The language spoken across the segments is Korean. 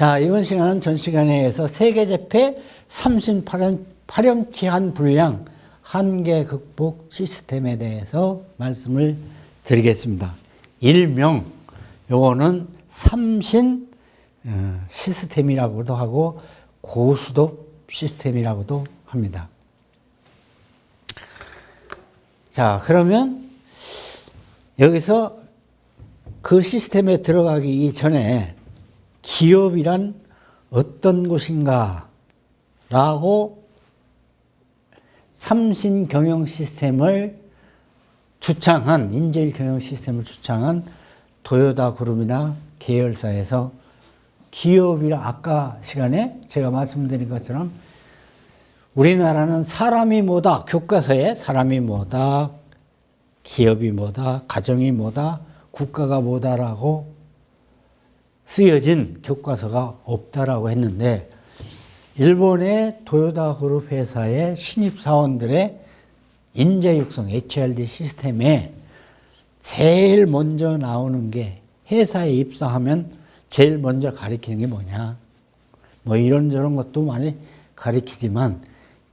자, 이번 시간은 전 시간에 의해서 세계재패 38형 치안 불량 한계 극복 시스템에 대해서 말씀을 드리겠습니다. 일명 요거는 삼신 시스템이라고도 하고 고수도 시스템이라고도 합니다. 자, 그러면 여기서 그 시스템에 들어가기 이전에 기업이란 어떤 곳인가 라고 삼신 경영 시스템을 주창한, 인재일 경영 시스템을 주창한 도요타 그룹이나 계열사에서 기업이라, 아까 시간에 제가 말씀드린 것처럼 우리나라는 사람이 뭐다, 교과서에 사람이 뭐다, 기업이 뭐다, 가정이 뭐다, 국가가 뭐다라고 쓰여진 교과서가 없다라고 했는데, 일본의 도요타 그룹 회사의 신입사원들의 인재 육성 HRD 시스템에 제일 먼저 나오는 게, 회사에 입사하면 제일 먼저 가르치는 게 뭐냐, 뭐 이런저런 것도 많이 가르치지만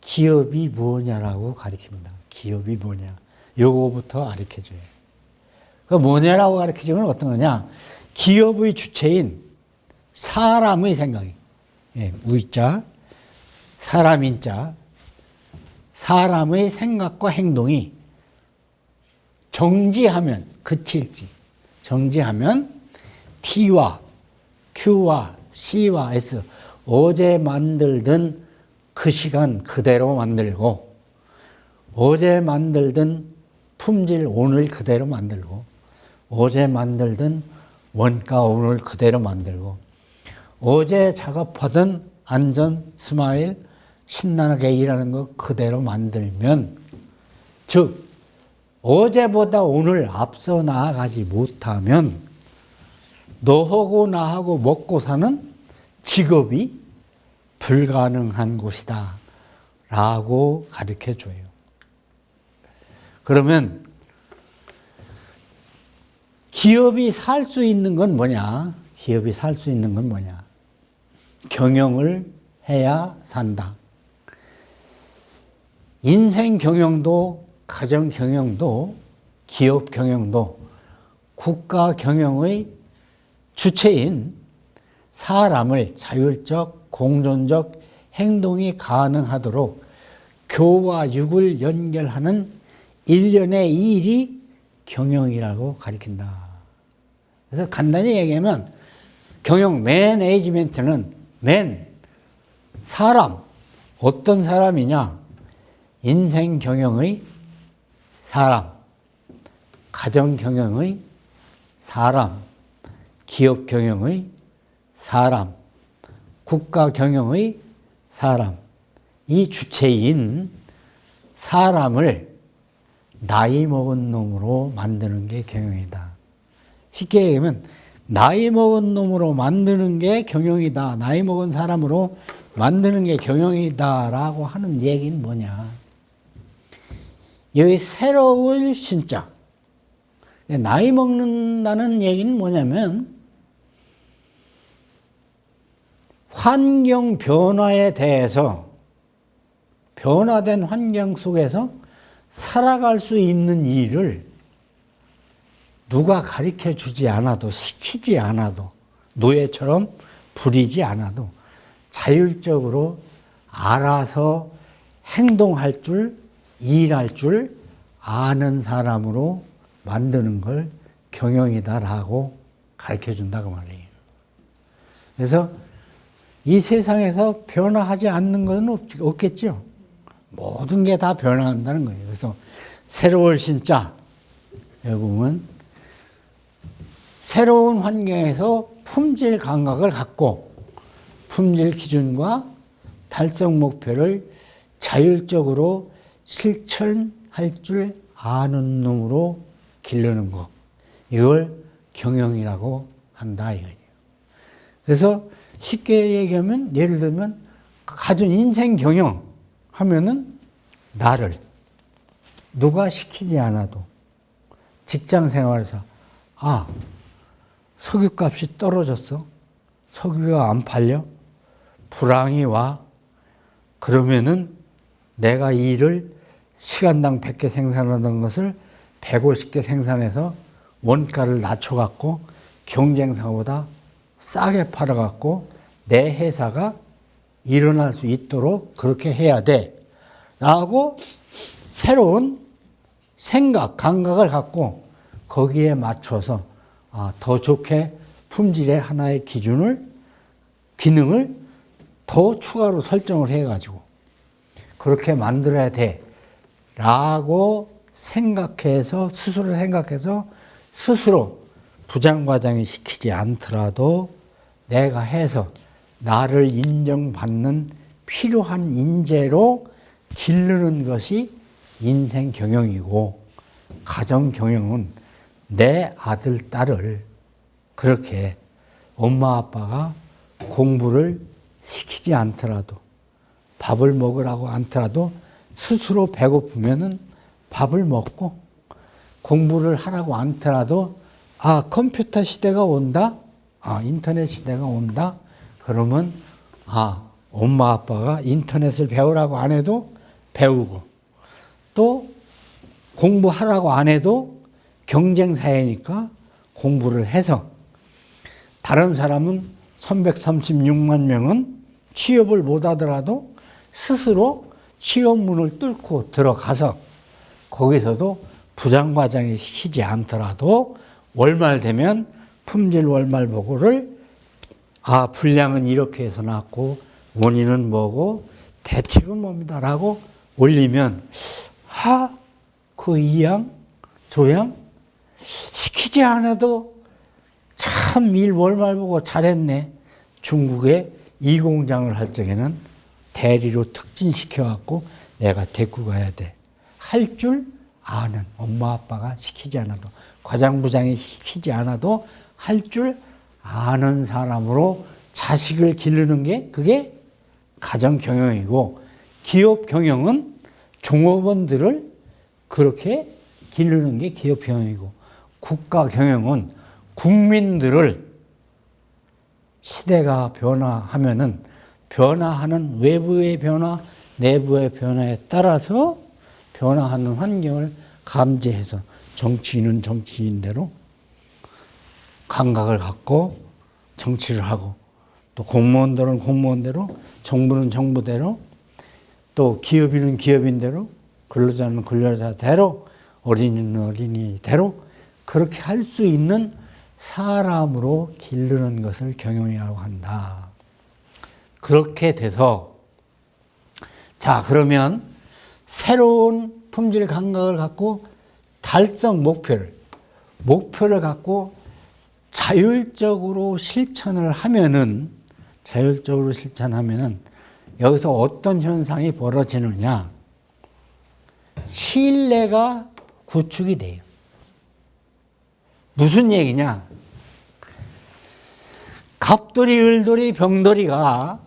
기업이 뭐냐라고 가르칩니다. 기업이 뭐냐, 요거부터 가르쳐줘요. 그 뭐냐라고 가르쳐주면 어떤 거냐, 기업의 주체인 사람의 생각이, 우이자, 사람인자, 사람의 생각과 행동이 정지하면, 그칠지, 정지하면 T와 Q와 C와 S, 어제 만들던 그 시간 그대로 만들고, 어제 만들던 품질 오늘 그대로 만들고, 어제 만들던 원가 오늘 그대로 만들고, 어제 작업하던 안전, 스마일, 신나게 일하는 거 그대로 만들면, 즉 어제보다 오늘 앞서 나아가지 못하면 너하고 나하고 먹고 사는 직업이 불가능한 곳이다 라고 가르쳐줘요. 그러면 기업이 살 수 있는 건 뭐냐? 기업이 살 수 있는 건 뭐냐? 경영을 해야 산다. 인생 경영도, 가정 경영도, 기업 경영도 국가 경영의 주체인 사람을 자율적, 공존적 행동이 가능하도록 교와 육을 연결하는 일련의 일이 경영이라고 가리킨다. 그래서 간단히 얘기하면 경영 매니지먼트는 사람, 어떤 사람이냐? 인생 경영의 사람, 가정 경영의 사람, 기업 경영의 사람, 국가 경영의 사람, 이 주체인 사람을 나이 먹은 놈으로 만드는 게 경영이다. 쉽게 얘기하면 나이 먹은 놈으로 만드는 게 경영이다, 나이 먹은 사람으로 만드는 게 경영이다라고 하는 얘기는 뭐냐? 여기 새로운 신자, 나이 먹는다는 얘기는 뭐냐면 환경 변화에 대해서, 변화된 환경 속에서 살아갈 수 있는 일을 누가 가르쳐 주지 않아도, 시키지 않아도, 노예처럼 부리지 않아도 자율적으로 알아서 행동할 줄, 일할 줄 아는 사람으로 만드는 걸 경영이다라고 가르쳐 준다고 말이에요. 그래서 이 세상에서 변화하지 않는 것은 없겠죠. 모든 게 다 변화한다는 거예요. 그래서 새로운 신자, 여기 보면 새로운 환경에서 품질 감각을 갖고 품질 기준과 달성 목표를 자율적으로 실천할 줄 아는 놈으로 기르는 것, 이걸 경영이라고 한다 이거예요. 그래서 쉽게 얘기하면, 예를 들면 가진 인생 경영 하면은 나를 누가 시키지 않아도 직장 생활에서 석유값이 떨어졌어. 석유가 안 팔려? 불황이 와? 그러면은 내가 이 일을 시간당 100개 생산하던 것을 150개 생산해서 원가를 낮춰갖고 경쟁사보다 싸게 팔아갖고 내 회사가 일어날 수 있도록 그렇게 해야 돼. 라고 새로운 생각, 감각을 갖고 거기에 맞춰서 더 좋게 품질의 하나의 기능을 더 추가로 설정을 해가지고 그렇게 만들어야 돼. 라고 생각해서 스스로 부장과장이 시키지 않더라도 내가 해서 나를 인정받는 필요한 인재로 기르는 것이 인생 경영이고, 가정 경영은 내 아들, 딸을 그렇게 엄마 아빠가 공부를 시키지 않더라도, 밥을 먹으라고 않더라도 스스로 배고프면은 밥을 먹고, 공부를 하라고 않더라도 컴퓨터 시대가 온다, 인터넷 시대가 온다, 그러면 엄마 아빠가 인터넷을 배우라고 안 해도 배우고, 또 공부하라고 안 해도 경쟁사회니까 공부를 해서, 다른 사람은 336만 명은 취업을 못 하더라도 스스로 취업문을 뚫고 들어가서 거기서도 부장과장이 시키지 않더라도 월말 되면 품질 월말 보고를 분량은 이렇게 해서 나왔고 원인은 뭐고 대책은 뭡니다 라고 올리면 그 이양 저양 시키지 않아도 참 일 월말 보고 잘했네. 중국에 이 공장을 할 적에는 대리로 특진시켜갖고 내가 데리고 가야 돼. 할 줄 아는, 엄마 아빠가 시키지 않아도, 과장부장이 시키지 않아도 할 줄 아는 사람으로 자식을 기르는 게 그게 가정 경영이고, 기업 경영은 종업원들을 그렇게 기르는 게 기업 경영이고, 국가 경영은 국민들을, 시대가 변화하면은 변화하는 외부의 변화, 내부의 변화에 따라서 변화하는 환경을 감지해서 정치인은 정치인대로 감각을 갖고 정치를 하고, 또 공무원들은 공무원대로, 정부는 정부대로, 또 기업인은 기업인대로, 근로자는 근로자대로, 어린이는 어린이대로 그렇게 할 수 있는 사람으로 기르는 것을 경영이라고 한다. 그렇게 돼서 그러면 새로운 품질 감각을 갖고 달성 목표를 갖고 자율적으로 실천을 하면은 여기서 어떤 현상이 벌어지느냐? 신뢰가 구축이 돼요. 무슨 얘기냐? 갑돌이, 을돌이, 병돌이가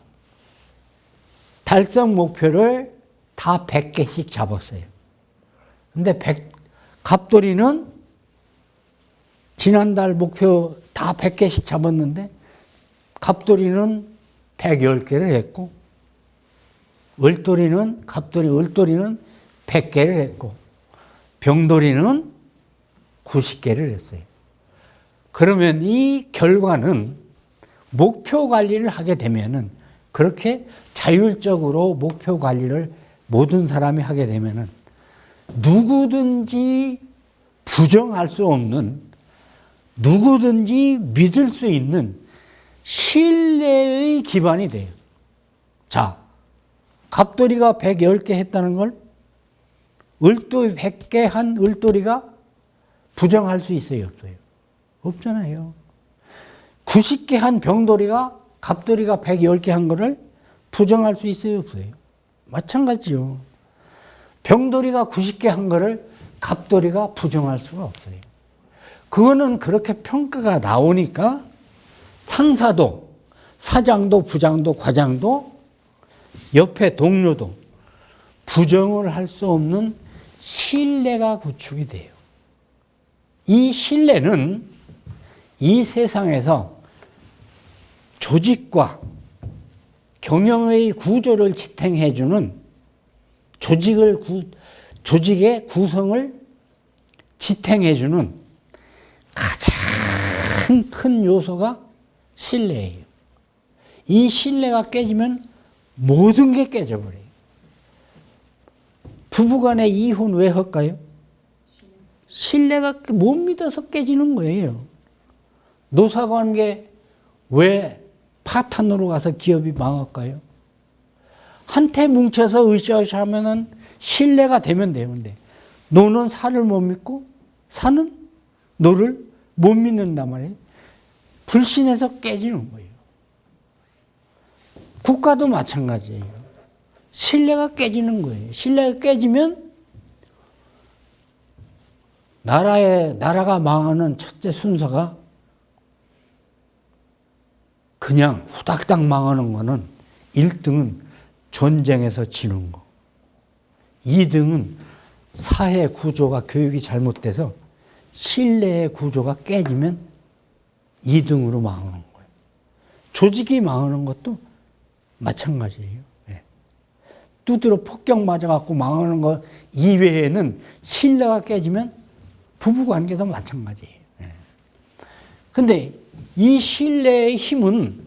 달성 목표를 다 100개씩 잡았어요. 근데 갑돌이는 지난달 목표 다 100개씩 잡았는데 갑돌이는 110개를 했고, 을돌이는 100개를 했고, 병돌이는 90개를 했어요. 그러면 이 결과는 목표 관리를 하게 되면은, 그렇게 자율적으로 목표 관리를 모든 사람이 하게 되면은 누구든지 부정할 수 없는, 누구든지 믿을 수 있는 신뢰의 기반이 돼요. 갑돌이가 110개 했다는 걸 을돌이 100개 한 을돌이가 부정할 수 있어요, 없어요? 없잖아요. 90개 한 병돌이가 갑돌이가 110개 한 거를 부정할 수 있어요, 없어요? 마찬가지요. 병돌이가 90개 한 거를 갑돌이가 부정할 수가 없어요. 그거는 그렇게 평가가 나오니까 상사도, 사장도, 부장도, 과장도, 옆에 동료도 부정을 할 수 없는 신뢰가 구축이 돼요. 이 신뢰는 이 세상에서 조직과 경영의 구조를 지탱해주는 조직의 구성을 지탱해주는 가장 큰 요소가 신뢰예요. 이 신뢰가 깨지면 모든 게 깨져버려요. 부부간의 이혼 왜 할까요? 신뢰가 못 믿어서 깨지는 거예요. 노사관계 왜 파탄으로 가서 기업이 망할까요? 한테 뭉쳐서 으쌰으쌰 하면은 신뢰가 되면 되는데, 너는 사를 못 믿고 사는 너를 못 믿는단 말이에요. 불신해서 깨지는 거예요. 국가도 마찬가지예요. 신뢰가 깨지는 거예요. 신뢰가 깨지면 나라가 망하는 첫째 순서가 그냥 후닥닥 망하는 거는 1등은 전쟁에서 지는 거. 2등은 사회 구조가 교육이 잘못돼서 신뢰의 구조가 깨지면 2등으로 망하는 거예요. 조직이 망하는 것도 마찬가지예요. 네. 두드러 폭격 맞아갖고 망하는 것 이외에는 신뢰가 깨지면 부부관계도 마찬가지예요. 그런데 이 신뢰의 힘은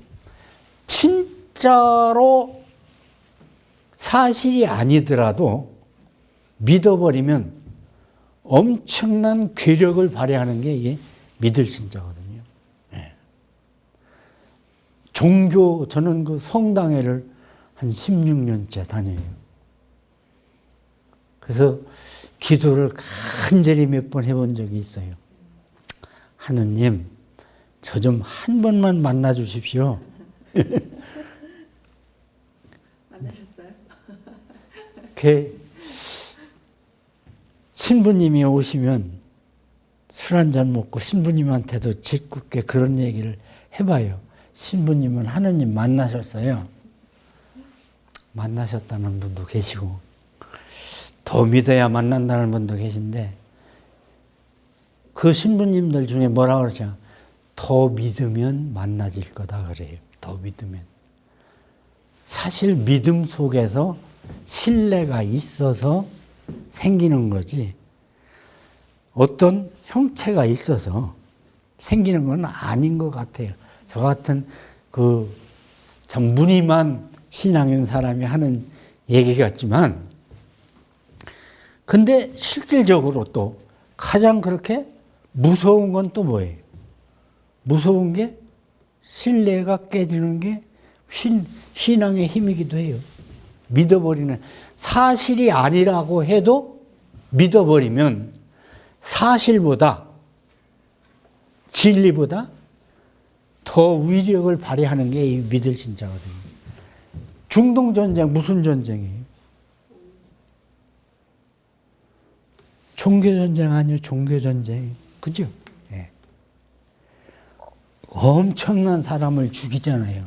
진짜로 사실이 아니더라도 믿어버리면 엄청난 괴력을 발휘하는 게 이게 믿을 신자거든요. 저는 그 성당회를 한 16년째 다녀요. 그래서 기도를 간절히 몇 번 해본 적이 있어요. 하느님, 저 좀 한 번만 만나 주십시오. 만나셨어요? 신부님이 오시면 술 한잔 먹고 신부님한테도 짓궂게 그런 얘기를 해봐요. 신부님은 하느님 만나셨어요? 만나셨다는 분도 계시고, 더 믿어야 만난다는 분도 계신데, 그 신부님들 중에 뭐라 그러죠? 더 믿으면 만나질 거다 그래요. 더 믿으면. 사실 믿음 속에서 신뢰가 있어서 생기는 거지, 어떤 형체가 있어서 생기는 건 아닌 것 같아요. 저 같은 참 무늬만 신앙인 사람이 하는 얘기 같지만, 근데 실질적으로 또 가장 그렇게 무서운 건 또 뭐예요? 무서운 게 신뢰가 깨지는 게 신앙의 힘이기도 해요. 믿어버리는, 사실이 아니라고 해도 믿어버리면 사실보다, 진리보다 더 위력을 발휘하는 게 이 믿을 신자거든요. 중동전쟁 무슨 전쟁이에요? 종교전쟁 아니에요? 종교전쟁. 그죠? 네. 엄청난 사람을 죽이잖아요.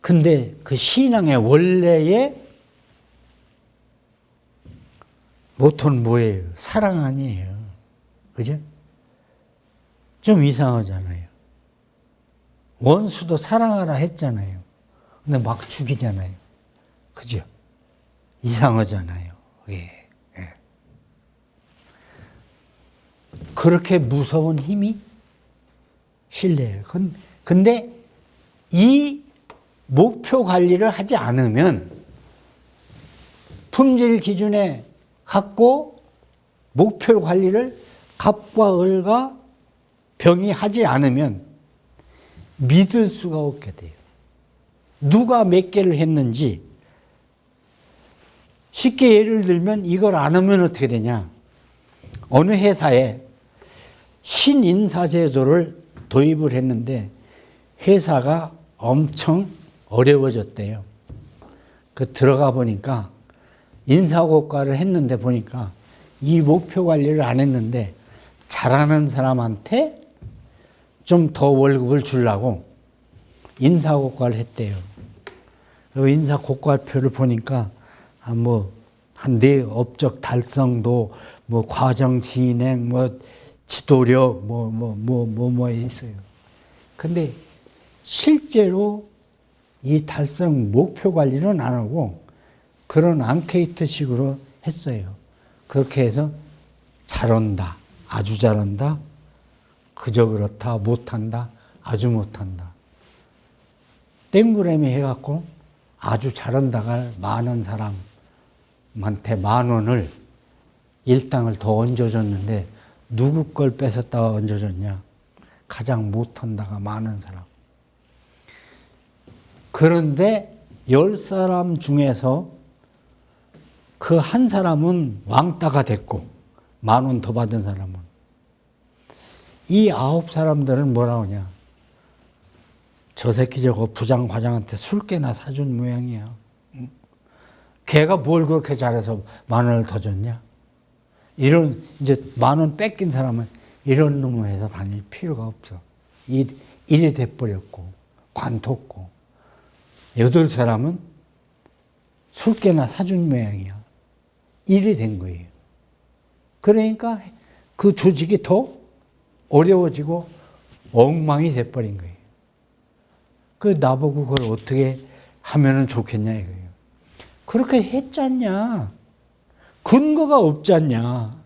근데 그 신앙의 원래의 모토는 뭐예요? 사랑 아니에요. 그죠? 좀 이상하잖아요. 원수도 사랑하라 했잖아요. 근데 막 죽이잖아요. 그죠? 이상하잖아요. 예. 그렇게 무서운 힘이 신뢰예요. 근데 이 목표 관리를 하지 않으면, 품질 기준에 갖고 목표 관리를 갑과 을과 병이 하지 않으면 믿을 수가 없게 돼요. 누가 몇 개를 했는지, 쉽게 예를 들면 이걸 안 하면 어떻게 되냐. 어느 회사에 신인사제도를 도입을 했는데 회사가 엄청 어려워졌대요. 들어가 보니까 인사고과를 했는데 보니까 이 목표 관리를 안 했는데 잘하는 사람한테 좀 더 월급을 주려고 인사고과를 했대요. 그리고 인사고과표를 보니까 한 4업적 달성도, 과정 진행, 지도력, 있어요. 근데 실제로 이 달성 목표 관리는 안 하고 그런 앙케이트식으로 했어요. 그렇게 해서 잘한다, 아주 잘한다, 그저 그렇다, 못한다, 아주 못한다. 땡그레미 해갖고 아주 잘한다가 많은 사람한테 10,000원을 일당을 더 얹어줬는데 누구 걸 뺏었다가 얹어줬냐? 가장 못한다가 많은 사람. 그런데 10사람 중에서 그 한 사람은 왕따가 됐고 10,000원 더 받은 사람은 이 9사람들은 뭐라고 하냐? 저 새끼 저거 부장 과장한테 술 깨나 사준 모양이야. 걔가 뭘 그렇게 잘해서 10,000원을 더 줬냐? 이런 이제 10,000원 뺏긴 사람은 이런 놈을 해서 다닐 필요가 없어. 일이 돼버렸고 관뒀고 8사람은 술 깨나 사준 모양이야. 일이 된 거예요. 그러니까 그 조직이 더 어려워지고 엉망이 돼버린 거예요. 그 나보고 그걸 어떻게 하면 좋겠냐 이거예요. 그렇게 했잖냐. 근거가 없잖냐.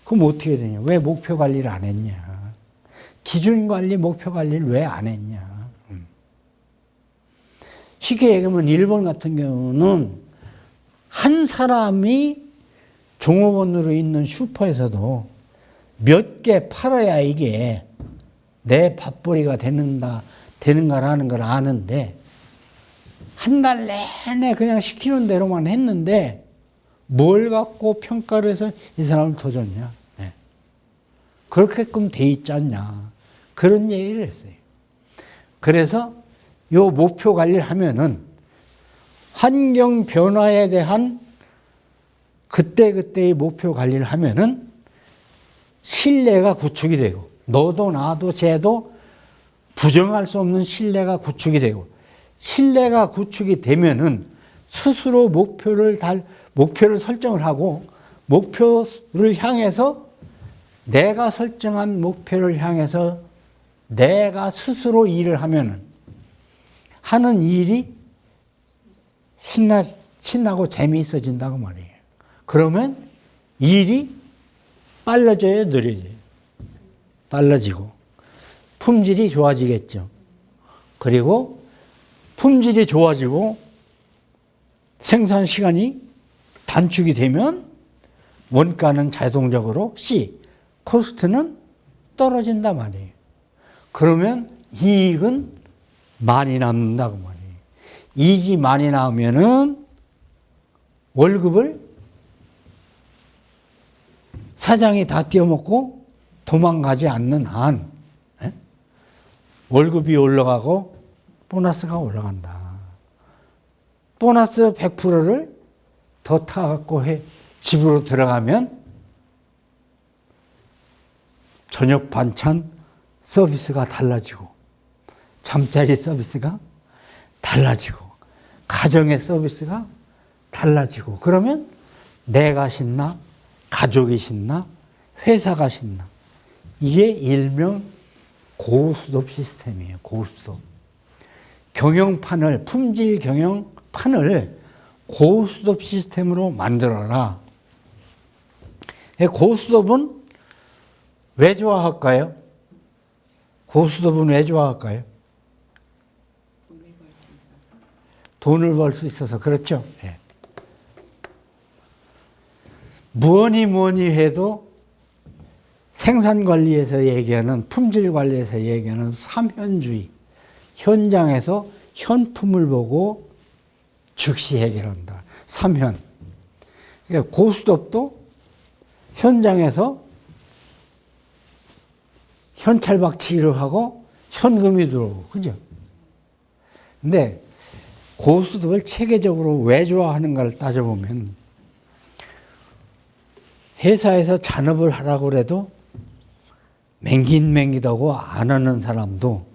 그럼 어떻게 되냐. 왜 목표 관리를 안 했냐. 기준 관리, 목표 관리를 왜 안 했냐. 쉽게 얘기하면 일본 같은 경우는 한 사람이 종업원으로 있는 슈퍼에서도 몇 개 팔아야 이게 내 밥벌이가 되는가라는 걸 아는데 한 달 내내 그냥 시키는 대로만 했는데 뭘 갖고 평가를 해서 이 사람을 더 줬냐. 네. 그렇게끔 돼 있지 않냐. 그런 얘기를 했어요. 그래서 요 목표 관리를 하면은 환경 변화에 대한 그때그때의 목표 관리를 하면은 신뢰가 구축이 되고 너도 나도 쟤도 부정할 수 없는 신뢰가 구축이 되고 신뢰가 구축이 되면은 스스로 목표를 설정을 하고 목표를 향해서 내가 설정한 목표를 향해서 내가 스스로 일을 하면은 하는 일이 신나고 재미있어진다고 말이에요. 그러면 일이 빨라져요, 느려져요? 빨라지고 품질이 좋아지겠죠. 그리고 품질이 좋아지고 생산 시간이 단축이 되면 원가는 자동적으로 C, 코스트는 떨어진단 말이에요. 그러면 이익은 많이 남는다고 말이에요. 이익이 많이 나오면은 월급을 사장이 다 떼어먹고 도망가지 않는 한 월급이 올라가고 보너스가 올라간다. 보너스 100%를 더 타갖고 집으로 들어가면 저녁 반찬 서비스가 달라지고 잠자리 서비스가 달라지고 가정의 서비스가 달라지고 그러면 내가 신나 가족이 신나 회사가 신나 이게 일명 고수톱 시스템이에요. 고수톱. 경영판을 품질 경영판을 고수톱 시스템으로 만들어라. 고수톱은 왜 좋아할까요? 고수톱은 왜 좋아할까요? 돈을 벌 수 있어서 그렇죠. 네. 뭐니 해도 생산관리에서 얘기하는 품질관리에서 얘기하는 삼현주의. 현장에서 현품을 보고 즉시 해결한다. 삼현. 그러니까 고수톱도 현장에서 현찰박치기를 하고 현금이 들어오고 그죠? 근데 고수톱을 체계적으로 왜 좋아하는가를 따져보면 회사에서 잔업을 하라고 해도 맹기하고 안 하는 사람도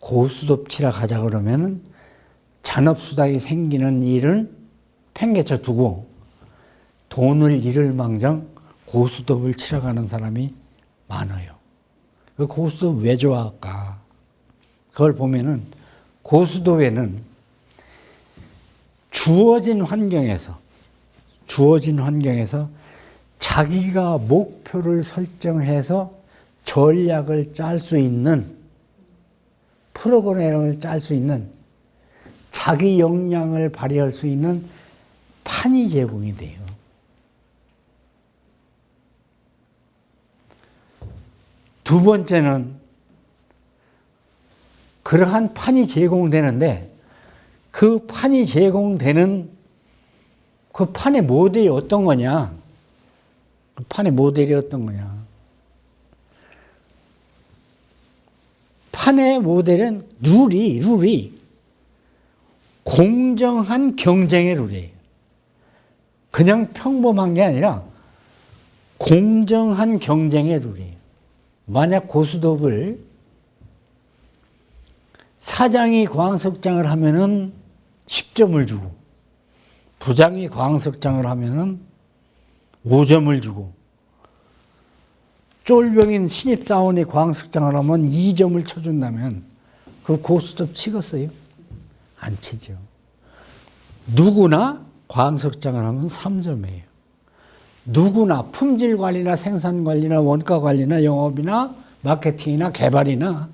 고수톱 치러 가자 그러면 잔업수당이 생기는 일을 팽개쳐 두고 돈을 잃을 망정 고수톱을 치러 가는 사람이 많아요. 그 고수톱 왜 좋아할까? 그걸 보면은 고수도회는 주어진 환경에서 자기가 목표를 설정해서 전략을 짤 수 있는, 프로그램을 짤 수 있는, 자기 역량을 발휘할 수 있는 판이 제공이 돼요. 두 번째는 그러한 판이 제공되는데 그 판이 제공되는 그 판의 모델이 어떤 거냐? 그 판의 모델이 어떤 거냐? 판의 모델은 룰이 공정한 경쟁의 룰이에요. 그냥 평범한 게 아니라 공정한 경쟁의 룰이에요. 만약 고수톱을 사장이 광석장을 하면은 10점을 주고, 부장이 광석장을 하면은 5점을 주고, 쫄병인 신입사원이 광석장을 하면 2점을 쳐준다면 그 고수톱 치겠어요? 안 치죠. 누구나 광석장을 하면 3점이에요. 누구나 품질 관리나 생산 관리나 원가 관리나 영업이나 마케팅이나 개발이나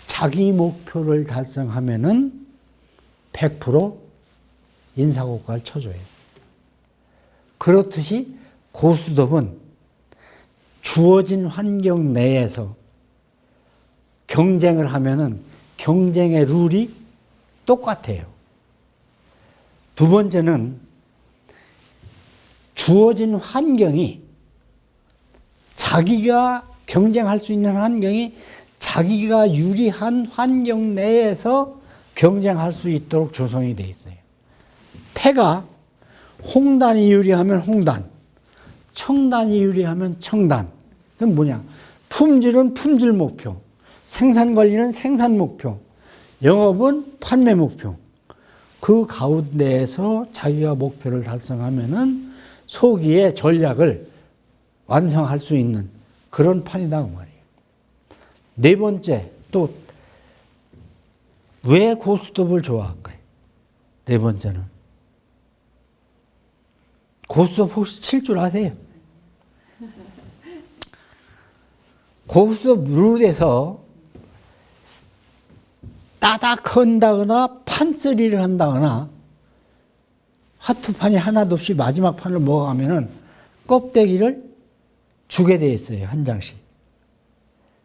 자기 목표를 달성하면은 100% 인사고과를 쳐줘요. 그렇듯이 고수톱은 주어진 환경 내에서 경쟁을 하면은 경쟁의 룰이 똑같아요. 두 번째는 주어진 환경이, 자기가 경쟁할 수 있는 환경이 자기가 유리한 환경 내에서 경쟁할 수 있도록 조성이 되어 있어요. 패가 홍단이 유리하면 홍단, 청단이 유리하면 청단. 그건 뭐냐? 품질은 품질 목표, 생산 관리는 생산 목표, 영업은 판매 목표. 그 가운데에서 자기가 목표를 달성하면은 소기의 전략을 완성할 수 있는 그런 판이다 그 말이에요. 네 번째, 또 왜 고수톱을 좋아할까요? 네 번째는 고수톱 혹시 칠 줄 아세요? 고수톱 룰에서 따닥 한다거나 판쓰리를 한다거나 하트판이 하나도 없이 마지막 판을 먹어가면은 껍데기를 주게 돼 있어요. 한 장씩.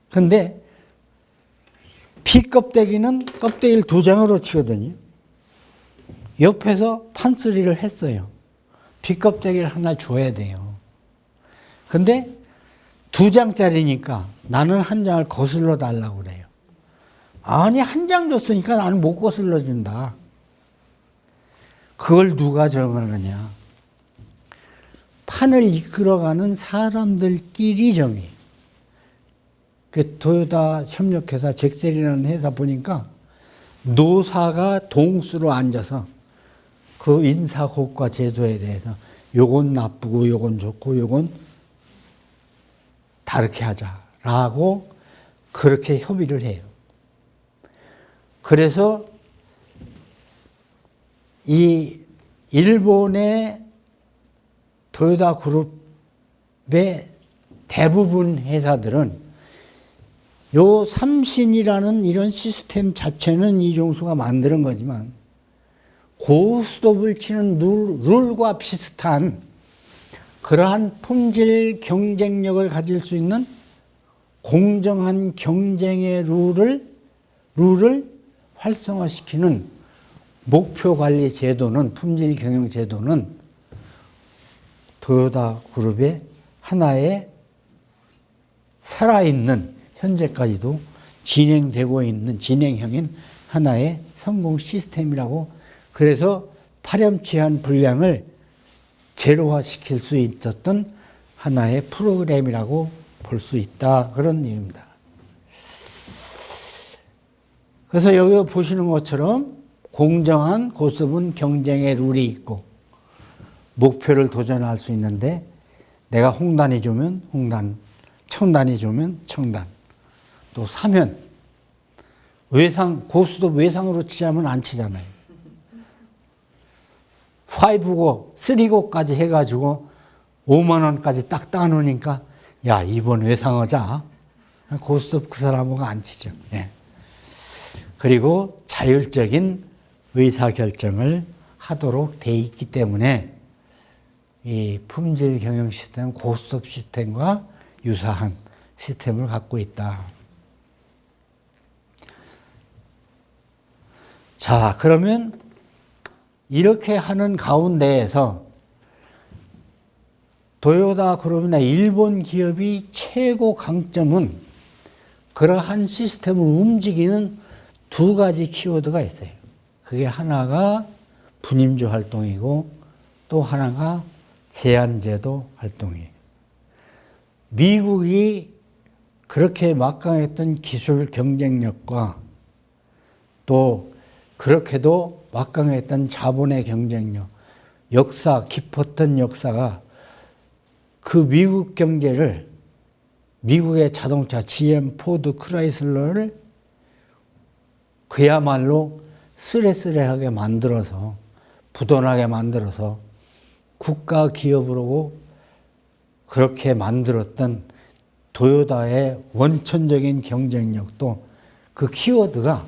근데 비껍데기는 껍데기를 2장으로 치거든요. 옆에서 판쓰리를 했어요. 비껍데기를 하나 줘야 돼요. 근데 2장짜리니까 나는 한 장을 거슬러 달라고 그래요. 아니, 한 장 줬으니까 나는 못 거슬러 준다. 그걸 누가 정하느냐? 판을 이끌어가는 사람들끼리 정해요. 그 토요타 협력회사 잭셀이라는 회사 보니까 노사가 동수로 앉아서 그 인사고과 제도에 대해서 요건 나쁘고 요건 좋고 요건 다르게 하자라고 그렇게 협의를 해요. 그래서 이 일본의 토요타 그룹의 대부분 회사들은 요 삼신이라는 이런 시스템 자체는 이종수가 만드는 거지만 고수톱을 치는 룰과 비슷한 그러한 품질 경쟁력을 가질 수 있는 공정한 경쟁의 룰을 활성화시키는 목표 관리 제도는, 품질 경영 제도는 토요타 그룹의 하나의 살아있는, 현재까지도 진행되고 있는 진행형인 하나의 성공 시스템이라고, 그래서 파렴치한 불량을 제로화시킬 수 있었던 하나의 프로그램이라고 볼 수 있다. 그런 얘기입니다. 그래서 여기 보시는 것처럼 공정한 고수톱은 경쟁의 룰이 있고 목표를 도전할 수 있는데, 내가 홍단이 주면 홍단, 청단이 주면 청단, 또 사면 외상, 고스톱 외상으로 치자면 안 치잖아요. 5고 3고까지 해가지고 5만 원까지 딱 따놓으니까 야, 이번 외상하자. 고스톱 그 사람하고 안 치죠. 예. 그리고 자율적인 의사결정을 하도록 돼 있기 때문에 이 품질 경영 시스템은 고스톱 시스템과 유사한 시스템을 갖고 있다. 자, 그러면 이렇게 하는 가운데에서 도요타 그룹이나 일본 기업이 최고 강점은 그러한 시스템을 움직이는 두 가지 키워드가 있어요. 그게 하나가 분임주 활동이고 또 하나가 제한제도 활동이에요. 미국이 그렇게 막강했던 기술 경쟁력과 또 그렇게도 막강했던 자본의 경쟁력, 역사, 깊었던 역사가 그 미국 경제를, 미국의 자동차 GM, 포드, 크라이슬러를 그야말로 쓰레쓰레하게 만들어서, 부도나게 만들어서 국가 기업으로 그렇게 만들었던 도요타의 원천적인 경쟁력도 그 키워드가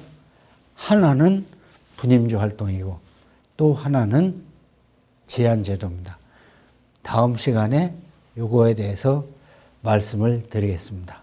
하나는 분임주 활동이고 또 하나는 제한제도입니다. 다음 시간에 요거에 대해서 말씀을 드리겠습니다.